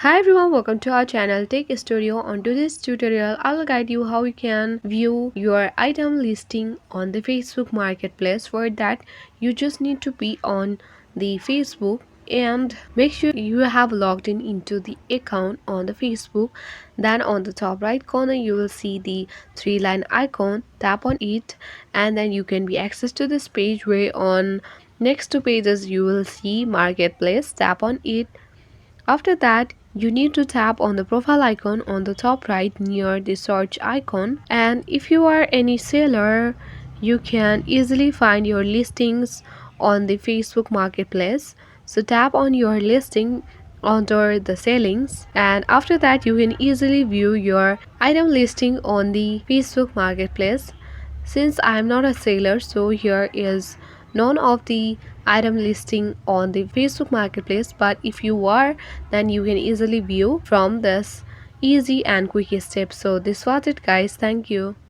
Hi everyone, welcome to our channel Tech Studio. On today's tutorial, I'll guide you how you can view your item listing on the Facebook Marketplace. For that, you just need to be on the Facebook and make sure you have logged in into the account on the Facebook. Then on the top right corner, you will see the three-line icon. Tap on it and then you can be accessed to this page where on next to pages you will see Marketplace. Tap on it. After that, you need to tap on the profile icon on the top right near the search icon, and if you are any seller, you can easily find your listings on the Facebook Marketplace. So tap on your listing under the settings, and after that you can easily view your item listing on the Facebook Marketplace. Since I am not a seller, so here is none of the item listing on the Facebook Marketplace, but if you are, then you can easily view from this easy and quick step. So this was it guys, thank you.